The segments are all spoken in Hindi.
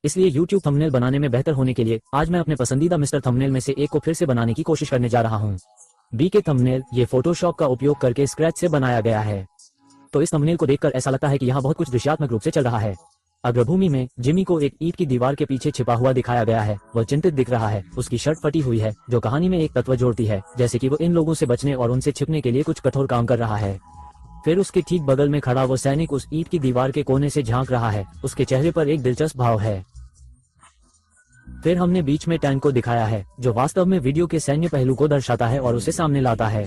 इसलिए YouTube थंबनेल बनाने में बेहतर होने के लिए आज मैं अपने पसंदीदा मिस्टर थंबनेल में से एक को फिर से बनाने की कोशिश करने जा रहा हूँ। बी के थंबनेल ये फोटोशॉप का उपयोग करके स्क्रैच से बनाया गया है। तो इस थंबनेल को देखकर ऐसा लगता है कि यहाँ बहुत कुछ दृश्यात्मक रूप से चल रहा है। अग्रभूमि में जिमी को एक ईंट की दीवार के पीछे छिपा हुआ दिखाया गया है। वह चिंतित दिख रहा है। उसकी शर्ट फटी हुई है जो कहानी में एक तत्व जोड़ती है, जैसे कि वो इन लोगों से बचने और उनसे छिपने के लिए कुछ कठोर काम कर रहा है। फिर उसके ठीक बगल में खड़ा वो सैनिक उस ईंट की दीवार के कोने से झांक रहा है। उसके चेहरे पर एक दिलचस्प भाव है। फिर हमने बीच में टैंक को दिखाया है जो वास्तव में वीडियो के सैन्य पहलू को दर्शाता है और उसे सामने लाता है।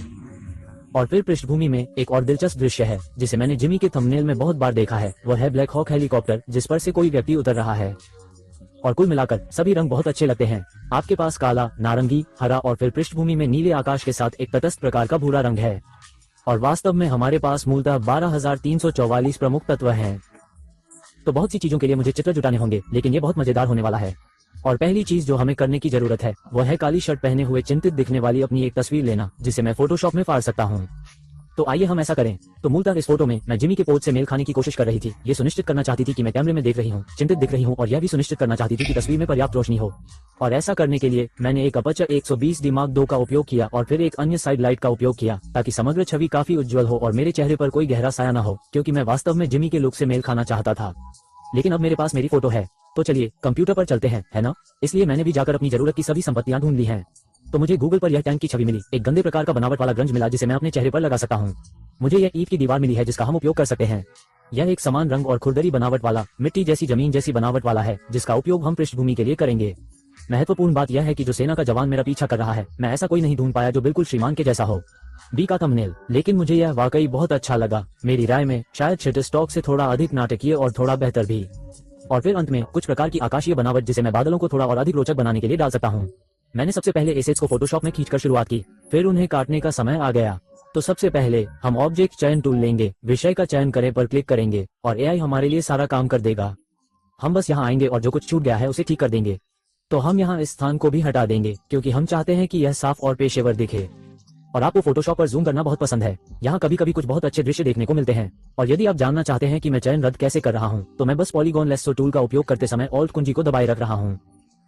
और फिर पृष्ठभूमि में एक और दिलचस्प दृश्य है जिसे मैंने जिमी के थंबनेल में बहुत बार देखा है। वह है ब्लैक हॉक हेलीकॉप्टर जिस पर से कोई व्यक्ति उतर रहा है। और कुल मिलाकर सभी रंग बहुत अच्छे लगते हैं। आपके पास काला, नारंगी, हरा और फिर पृष्ठभूमि में नीले आकाश के साथ एक तटस्थ प्रकार का भूरा रंग है। और वास्तव में हमारे पास मूलतः 12,344 प्रमुख तत्व हैं। तो बहुत सी चीजों के लिए मुझे चित्र जुटाने होंगे, लेकिन ये बहुत मजेदार होने वाला है। और पहली चीज जो हमें करने की जरूरत है वह है काली शर्ट पहने हुए चिंतित दिखने वाली अपनी एक तस्वीर लेना, जिसे मैं फोटोशॉप में फाड़ सकता हूँ। तो आइए हम ऐसा करें। तो मूलतः इस फोटो में मैं जिमी के पोज से मेल खाने की कोशिश कर रही थी। ये सुनिश्चित करना चाहती थी कि मैं कैमरे में देख रही हूँ, चिंतित दिख रही हूँ, और यह भी सुनिश्चित करना चाहती थी कि तस्वीर में पर्याप्त रोशनी हो। और ऐसा करने के लिए मैंने एक अपर्चर 120 दिमाग 2 का उपयोग किया और फिर एक अन्य साइड लाइट का उपयोग किया ताकि समग्र छवि काफी उज्जवल हो और मेरे चेहरे पर कोई गहरा साया न हो, क्योंकि मैं वास्तव में जिमी के लुक से मेल खाना चाहता था। लेकिन अब मेरे पास मेरी फोटो है, तो चलिए कंप्यूटर पर चलते हैं, है ना? इसलिए मैंने भी जाकर अपनी जरूरत की सभी संपत्तियां ढूंढ ली हैं। तो मुझे गूगल पर यह टैंक की छवि मिली। एक गंदे प्रकार का बनावट वाला ग्रंज मिला जिसे मैं अपने चेहरे पर लगा सकता हूँ। मुझे यह ईंट की दीवार मिली है जिसका हम उपयोग कर सकते हैं। यह एक समान रंग और खुरदरी बनावट वाला, मिट्टी जैसी जमीन जैसी बनावट वाला है जिसका उपयोग हम पृष्ठभूमि के लिए करेंगे। महत्वपूर्ण बात यह है कि जो सेना का जवान मेरा पीछा कर रहा है, मैं ऐसा कोई नहीं ढूंढ पाया जो बिल्कुल श्रीमान के जैसा हो। बी का थंबनेल, लेकिन मुझे यह वाकई बहुत अच्छा लगा। मेरी राय में शायद शटरस्टॉक से थोड़ा अधिक नाटकीय और थोड़ा बेहतर भी। और फिर अंत में कुछ प्रकार की आकाशीय बनावट जिसे मैं बादलों को थोड़ा और अधिक रोचक बनाने के लिए डाल सकता हूँ। मैंने सबसे पहले एसेट्स को फोटोशॉप में खींचकर शुरुआत की, फिर उन्हें काटने का समय आ गया। तो सबसे पहले हम ऑब्जेक्ट चयन टूल लेंगे, विषय का चयन करें पर क्लिक करेंगे और एआई हमारे लिए सारा काम कर देगा। हम बस यहाँ आएंगे और जो कुछ छूट गया है उसे ठीक कर देंगे। तो हम यहाँ इस स्थान को भी हटा देंगे क्योंकि हम चाहते हैं कि यह साफ और पेशेवर दिखे। और आपको फोटोशॉप पर जूम करना बहुत पसंद है। यहाँ कभी कभी कुछ बहुत अच्छे दृश्य देखने को मिलते हैं। और यदि आप जानना चाहते हैं कि मैं चयन रद्द कैसे कर रहा हूँ, तो मैं बस पॉलीगॉन लेसो टूल का उपयोग करते समय ऑल्ट कुंजी को दबाए रख रहा हूँ।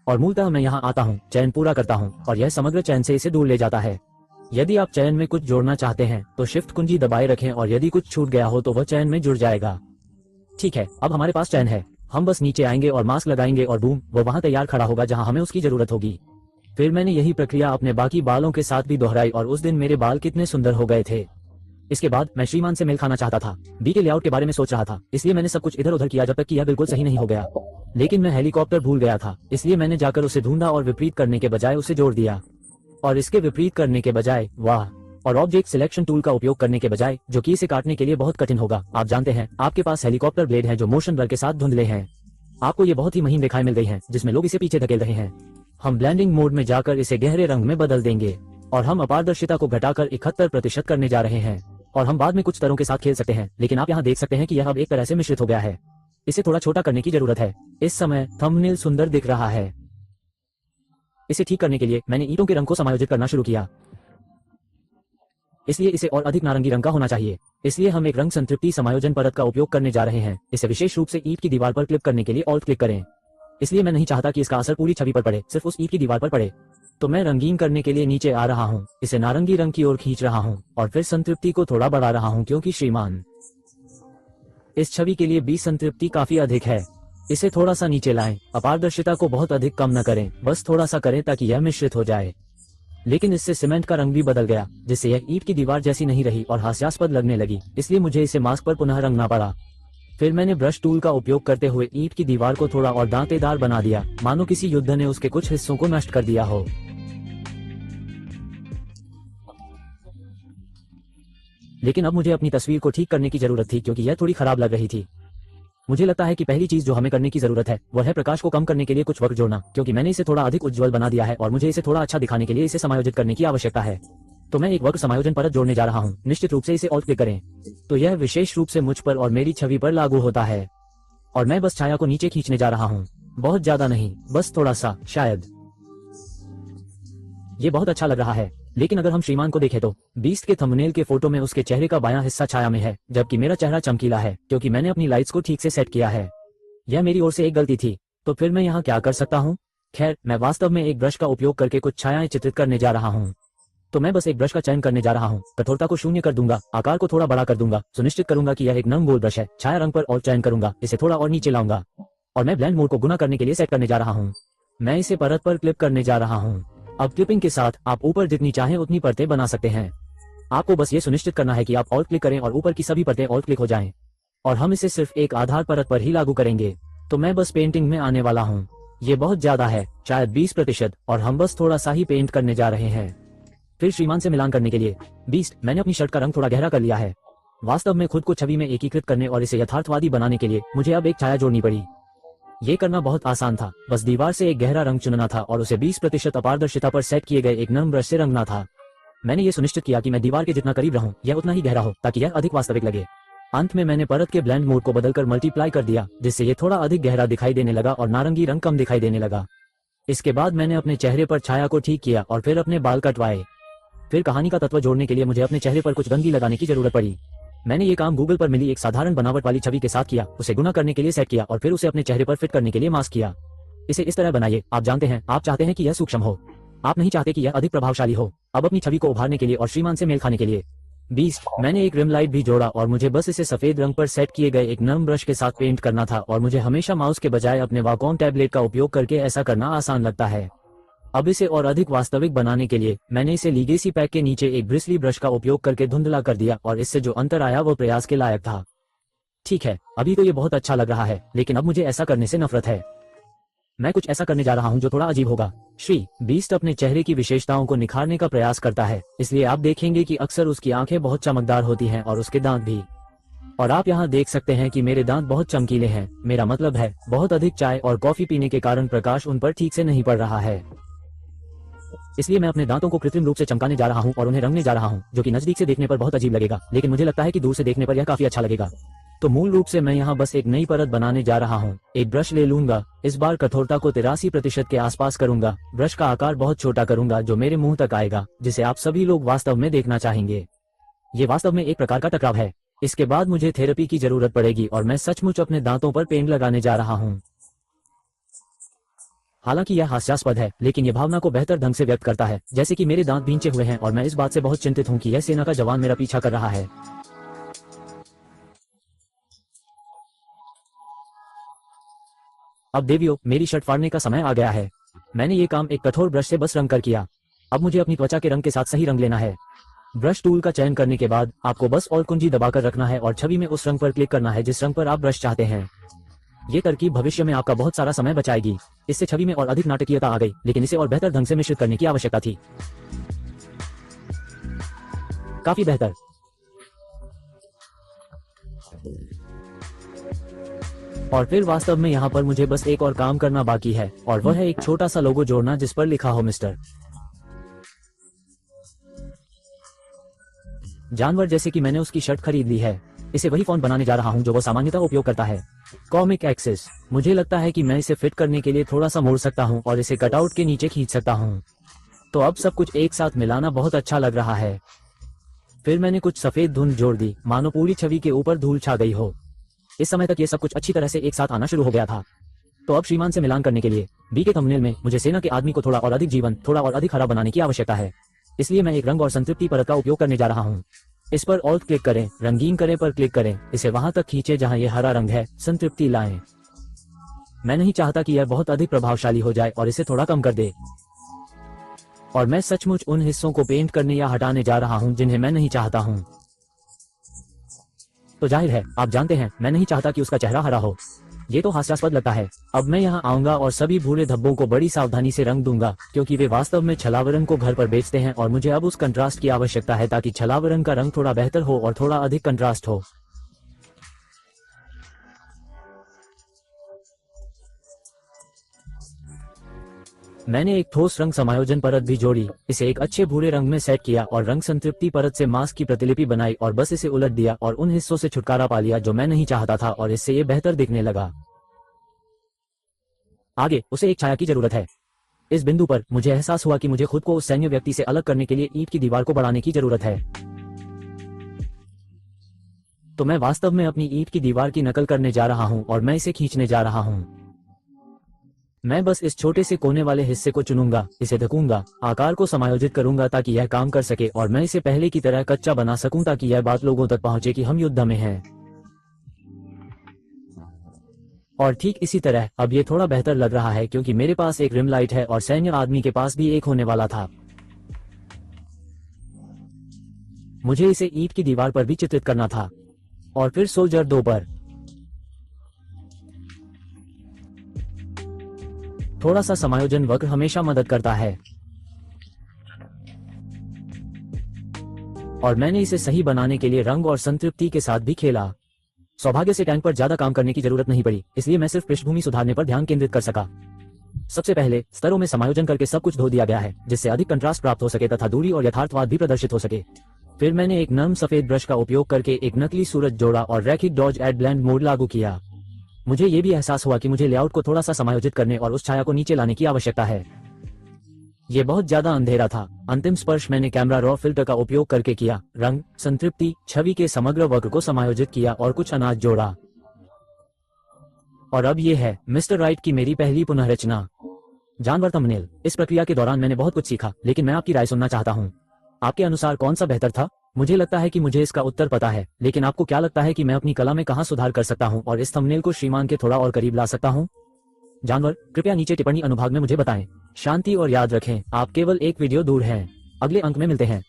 और मूलतः मैं यहाँ आता हूँ, चयन पूरा करता हूँ और यह समग्र चयन से इसे दूर ले जाता है। यदि आप चयन में कुछ जोड़ना चाहते हैं तो शिफ्ट कुंजी दबाए रखें और यदि कुछ छूट गया हो तो वह चयन में जुड़ जाएगा। ठीक है, अब हमारे पास चयन है। हम बस नीचे आएंगे और मास्क लगाएंगे और बूम, वो वहाँ तैयार खड़ा होगा जहाँ हमें उसकी जरूरत होगी। फिर मैंने यही प्रक्रिया अपने बाकी बालों के साथ भी दोहराई और उस दिन मेरे बाल कितने सुंदर हो गए थे। इसके बाद मैं श्रीमान से मेल खाना चाहता था। बी के लेआउट के बारे में सोच रहा था, इसलिए मैंने सब कुछ इधर उधर किया जब तक कि यह बिल्कुल सही नहीं हो गया। लेकिन मैं हेलीकॉप्टर भूल गया था, इसलिए मैंने जाकर उसे ढूंढा और विपरीत करने के बजाय उसे जोड़ दिया। और इसके विपरीत करने के बजाय, वाह, और ऑब्जेक्ट सिलेक्शन टूल का उपयोग करने के बजाय, जो कि इसे काटने के लिए बहुत कठिन होगा। आप जानते हैं, आपके पास हेलीकॉप्टर ब्लेड है जो मोशन ब्लर के साथ धुंधले हैं। आपको ये बहुत ही महीन रेखाएं मिल गई हैं जिसमें लोग इसे पीछे धकेल रहे हैं। हम ब्लेंडिंग मोड में जाकर इसे गहरे रंग में बदल देंगे और हम अपारदर्शिता को घटाकर 71% करने जा रहे हैं। और हम बाद में कुछ स्तरों के साथ खेल सकते हैं, लेकिन आप यहाँ देख सकते हैं कि यह अब एक तरह से मिश्रित हो गया है। इसे थोड़ा छोटा करने की जरूरत है। इस समय थंबनेल सुंदर दिख रहा है। इसे ठीक करने के लिए मैंने ईंटों के रंग को समायोजित करना शुरू किया, इसलिए इसे और अधिक नारंगी रंग का होना चाहिए। इसलिए हम एक रंग संतृप्ति समायोजन परत का उपयोग करने जा रहे हैं। इसे विशेष रूप से ईंट की दीवार पर क्लिक करने के लिए ऑल्ट क्लिक करें। इसलिए मैं नहीं चाहता कि इसका असर पूरी छवि पर पड़े, सिर्फ उस ईंट की दीवार पर पड़े। तो मैं रंगीन करने के लिए नीचे आ रहा हूँ, इसे नारंगी रंग की ओर खींच रहा हूँ और फिर संतृप्ति को थोड़ा बढ़ा रहा हूँ क्योंकि श्रीमान, इस छवि के लिए 20 संतृप्ति काफी अधिक है। इसे थोड़ा सा नीचे लाएं। अपारदर्शिता को बहुत अधिक कम न करें, बस थोड़ा सा करें ताकि यह मिश्रित हो जाए। लेकिन इससे सीमेंट का रंग भी बदल गया, जिससे यह ईंट की दीवार जैसी नहीं रही और हास्यास्पद लगने लगी। इसलिए मुझे इसे मास्क पर पुनः रंगना पड़ा। फिर मैंने ब्रश टूल का उपयोग करते हुए ईंट की दीवार को थोड़ा और दांतेदार बना दिया, मानो किसी युद्ध ने उसके कुछ हिस्सों को नष्ट कर दिया हो। लेकिन अब मुझे अपनी तस्वीर को ठीक करने की जरूरत थी क्योंकि यह थोड़ी खराब लग रही थी। मुझे लगता है कि पहली चीज जो हमें करने की जरूरत है वह है प्रकाश को कम करने के लिए कुछ वक्त जोड़ना, क्योंकि मैंने इसे थोड़ा अधिक उज्जवल बना दिया है और मुझे इसे थोड़ा अच्छा दिखाने के लिए इसे समायोजित करने की आवश्यकता है। तो मैं एक वक्र समायोजन परत जोड़ने जा रहा हूँ। निश्चित रूप से इसे ऑल्ट क्लिक करें। तो यह विशेष रूप से मुझ पर और मेरी छवि पर लागू होता है। और मैं बस छाया को नीचे खींचने जा रहा हूँ, बहुत ज्यादा नहीं, बस थोड़ा सा, शायद। ये बहुत अच्छा लग रहा है। लेकिन अगर हम श्रीमान को देखें तो बीस्ट के थंबनेल के फोटो में उसके चेहरे का बायां हिस्सा छाया में है, जबकि मेरा चेहरा चमकीला है क्योंकि मैंने अपनी लाइट्स को ठीक से सेट किया है। यह मेरी ओर से एक गलती थी। तो फिर मैं यहाँ क्या कर सकता हूँ? खैर, मैं वास्तव में एक ब्रश का उपयोग करके कुछ छायाएं चित्रित करने जा रहा हूँ। तो मैं बस एक ब्रश का चयन करने जा रहा हूँ, कठोरता को 0 कर दूंगा, आकार को थोड़ा बड़ा कर दूंगा, सुनिश्चित करूंगा कि यह एक नम गोल ब्रश है, छाया रंग पर और चयन करूंगा, इसे थोड़ा और नीचे लाऊंगा और मैं ब्लेंड मोड को गुना करने के लिए सेट करने जा रहा हूँ। मैं इसे परत पर क्लिप करने जा रहा हूँ। अब क्लिपिंग के साथ आप ऊपर जितनी चाहें उतनी परतें बना सकते हैं। आपको बस ये सुनिश्चित करना है कि आप ऑल्ट क्लिक करें और ऊपर की सभी परतें ऑल्ट क्लिक हो जाएं। और हम इसे सिर्फ एक आधार परत पर ही लागू करेंगे। तो मैं बस पेंटिंग में आने वाला हूँ। ये बहुत ज्यादा है, शायद 20%, और हम बस थोड़ा सा ही पेंट करने जा रहे हैं। फिर श्रीमान से मिलान करने के लिए बीस्ट, मैंने अपनी शर्ट का रंग थोड़ा गहरा कर लिया है। वास्तव में खुद को छवि में एकीकृत करने और इसे यथार्थवादी बनाने के लिए मुझे अब एक छाया जोड़नी पड़ी। ये करना बहुत आसान था, बस दीवार से एक गहरा रंग चुनना था और उसे 20% अपारदर्शिता पर सेट किए गए एक नरम ब्रश से रंगना था। मैंने ये सुनिश्चित किया कि मैं दीवार के जितना करीब रहूं यह उतना ही गहरा हो ताकि यह अधिक वास्तविक लगे। अंत में मैंने परत के ब्लेंड मोड को बदलकर मल्टीप्लाई कर दिया, जिससे ये थोड़ा अधिक गहरा दिखाई देने लगा और नारंगी रंग कम दिखाई देने लगा। इसके बाद मैंने अपने चेहरे पर छाया को ठीक किया और फिर अपने बाल कटवाए। फिर कहानी का तत्व जोड़ने के लिए मुझे अपने चेहरे पर कुछ गंदगी लगाने की जरूरत पड़ी। मैंने ये काम गूगल पर मिली एक साधारण बनावट वाली छवि के साथ किया, उसे गुना करने के लिए सेट किया और फिर उसे अपने चेहरे पर फिट करने के लिए मास्क किया। इसे इस तरह बनाइए, आप जानते हैं, आप चाहते हैं कि यह सूक्ष्म हो, आप नहीं चाहते कि यह अधिक प्रभावशाली हो। अब अपनी छवि को उभारने के लिए और श्रीमान से मेल खाने के लिए बीस्ट, मैंने एक रिम लाइट भी जोड़ा और मुझे बस इसे सफेद रंग पर सेट किए गए एक नरम ब्रश के साथ पेंट करना था और मुझे हमेशा माउस के बजाय अपने वाकॉम टैबलेट का उपयोग करके ऐसा करना आसान लगता है। अब इसे और अधिक वास्तविक बनाने के लिए मैंने इसे लीगेसी पैक के नीचे एक ब्रिस्ली ब्रश का उपयोग करके धुंधला कर दिया और इससे जो अंतर आया वो प्रयास के लायक था। ठीक है, अभी तो ये बहुत अच्छा लग रहा है, लेकिन अब मुझे ऐसा करने से नफरत है। मैं कुछ ऐसा करने जा रहा हूँ जो थोड़ा अजीब होगा। श्री बीस्ट अपने चेहरे की विशेषताओं को निखारने का प्रयास करता है, इसलिए आप देखेंगे कि अक्सर उसकी आंखें बहुत चमकदार होती हैं और उसके दांत भी। और आप यहाँ देख सकते हैं कि मेरे दांत बहुत चमकीले हैं, मेरा मतलब है बहुत अधिक चाय और कॉफी पीने के कारण प्रकाश उन पर ठीक से नहीं पड़ रहा है। इसलिए मैं अपने दांतों को कृत्रिम रूप से चमकाने जा रहा हूँ और उन्हें रंगने जा रहा हूँ, जो कि नजदीक से देखने पर बहुत अजीब लगेगा, लेकिन मुझे लगता है कि दूर से देखने पर यह काफी अच्छा लगेगा। तो मूल रूप से मैं यहाँ बस एक नई परत बनाने जा रहा हूँ। एक ब्रश ले लूंगा, इस बार कठोरता को 83% के आसपास करूंगा, ब्रश का आकार बहुत छोटा करूंगा जो मेरे मुंह तक आएगा, जिसे आप सभी लोग वास्तव में देखना चाहेंगे। ये वास्तव में एक प्रकार का टकराव है। इसके बाद मुझे थेरेपी की जरूरत पड़ेगी और मैं सचमुच अपने दांतों पर पेंट लगाने जा रहा हूँ। हालांकि यह हास्यास्पद है, लेकिन यह भावना को बेहतर ढंग से व्यक्त करता है, जैसे कि मेरे दांत भींचे हुए हैं और मैं इस बात से बहुत चिंतित हूँ कि यह सेना का जवान मेरा पीछा कर रहा है। अब देवियों, मेरी शर्ट फाड़ने का समय आ गया है। मैंने ये काम एक कठोर ब्रश से बस रंग कर किया। अब मुझे अपनी त्वचा के रंग के साथ सही रंग लेना है। ब्रश टूल का चयन करने के बाद आपको बस ऑल्ट कुंजी दबाकर रखना है और छवि में उस रंग पर क्लिक करना है जिस रंग पर आप ब्रश चाहते हैं। ये तरकीब भविष्य में आपका बहुत सारा समय बचाएगी। इससे छवि में और अधिक नाटकीयता आ गई, लेकिन इसे और बेहतर ढंग से मिश्रित करने की आवश्यकता थी। काफी बेहतर। और फिर वास्तव में यहाँ पर मुझे बस एक और काम करना बाकी है, और वह है एक छोटा सा लोगो जोड़ना जिस पर लिखा हो मिस्टर जानवर, जैसे कि मैंने उसकी शर्ट खरीद ली है। इसे वही फॉन्ट बनाने जा रहा हूँ जो वो सामान्यतः उपयोग करता है, कॉमिक एक्सेस। मुझे लगता है कि मैं इसे फिट करने के लिए थोड़ा सा मोड़ सकता हूँ और इसे कटआउट के नीचे खींच सकता हूँ। तो अब सब कुछ एक साथ मिलाना बहुत अच्छा लग रहा है। फिर मैंने कुछ सफेद धुंध जोड़ दी, मानो पूरी छवि के ऊपर धूल छा गई हो। इस समय तक ये सब कुछ अच्छी तरह से एक साथ आना शुरू हो गया था। तो अब श्रीमान से मिलान करने के लिए बी के थंबनेल में मुझे सेना के आदमी को थोड़ा और अधिक जीवंत, थोड़ा और अधिक हरा बनाने की आवश्यकता है। इसलिए मैं एक रंग और संतृप्ति परत का उपयोग करने जा रहा हूँ। इस पर ऑल्ट क्लिक करें, रंगीन करें पर क्लिक करें, इसे वहां तक खींचे जहां यह हरा रंग है, संतृप्ति लाएं। मैं नहीं चाहता कि यह बहुत अधिक प्रभावशाली हो जाए और इसे थोड़ा कम कर दे। और मैं सचमुच उन हिस्सों को पेंट करने या हटाने जा रहा हूं जिन्हें मैं नहीं चाहता हूं। तो जाहिर है, आप जानते हैं, मैं नहीं चाहता कि उसका चेहरा हरा हो। ये तो हास्यास्पद लगता है। अब मैं यहाँ आऊंगा और सभी भूरे धब्बों को बड़ी सावधानी से रंग दूंगा, क्योंकि वे वास्तव में छलावरण को घर पर बेचते हैं और मुझे अब उस कंट्रास्ट की आवश्यकता है ताकि छलावरण का रंग थोड़ा बेहतर हो और थोड़ा अधिक कंट्रास्ट हो। मैंने एक ठोस रंग समायोजन परत भी जोड़ी, इसे एक अच्छे भूरे रंग में सेट किया और रंग संतृप्ति परत से मास्क की प्रतिलिपि बनाई और बस इसे उलट दिया और उन हिस्सों से छुटकारा पा लिया जो मैं नहीं चाहता था और इससे ये बेहतर दिखने लगा। आगे उसे एक छाया की जरूरत है। इस बिंदु पर मुझे एहसास हुआ कि मुझे खुद को उस सैन्य व्यक्ति से अलग करने के लिए ईंट की दीवार को बढ़ाने की जरूरत है। तो मैं वास्तव में अपनी ईंट की दीवार की नकल करने जा रहा हूं और मैं इसे खींचने जा रहा हूं। मैं बस इस छोटे से कोने वाले हिस्से को चुनूंगा, इसे ढकूंगा, आकार को समायोजित करूंगा ताकि यह काम कर सके और मैं इसे पहले की तरह कच्चा बना सकूं ताकि यह बात लोगों तक पहुंचे कि हम युद्ध में हैं। और ठीक इसी तरह अब ये थोड़ा बेहतर लग रहा है क्योंकि मेरे पास एक रिम लाइट है और सैन्य आदमी के पास भी एक होने वाला था। मुझे इसे ईंट की दीवार पर भी चित्रित करना था और फिर सोल्जर 2 पर थोड़ा सा समायोजन वक्र हमेशा मदद करता है और मैंने इसे सही बनाने के लिए रंग और संतृप्ति के साथ भी खेला। सौभाग्य से टैंक पर ज्यादा काम करने की जरूरत नहीं पड़ी, इसलिए मैं सिर्फ पृष्ठभूमि सुधारने पर ध्यान केंद्रित कर सका। सबसे पहले स्तरों में समायोजन करके सब कुछ धो दिया गया है जिससे अधिक कंट्रास्ट प्राप्त हो सके तथा दूरी और यथार्थवाद भी प्रदर्शित हो सके। फिर मैंने एक नर्म सफेद ब्रश का उपयोग करके एक नकली सूरज जोड़ा और रैखिक डॉज एड ब्लेंड मोड लागू किया। मुझे ये भी एहसास हुआ कि मुझे लेआउट को थोड़ा सा समायोजित करने और उस छाया को नीचे लाने की आवश्यकता है। ये बहुत ज्यादा अंधेरा था। अंतिम स्पर्श मैंने कैमरा रॉ फिल्टर का उपयोग करके किया, रंग, संतृप्ति, छवि के समग्र वक्र को समायोजित किया और कुछ अनाज जोड़ा। और अब ये है मिस्टर राइट की मेरी पहली पुनर्रचना। जानवर थंबनेल। इस प्रक्रिया के दौरान मैंने बहुत कुछ सीखा, लेकिन मैं आपकी राय सुनना चाहता हूँ। आपके अनुसार कौन सा बेहतर था? मुझे लगता है कि मुझे इसका उत्तर पता है, लेकिन आपको क्या लगता है कि मैं अपनी कला में कहाँ सुधार कर सकता हूँ और इस थंबनेल को श्रीमान के थोड़ा और करीब ला सकता हूँ? जानवर, कृपया नीचे टिप्पणी अनुभाग में मुझे बताएं। शांति और याद रखें, आप केवल एक वीडियो दूर हैं। अगले अंक में मिलते हैं।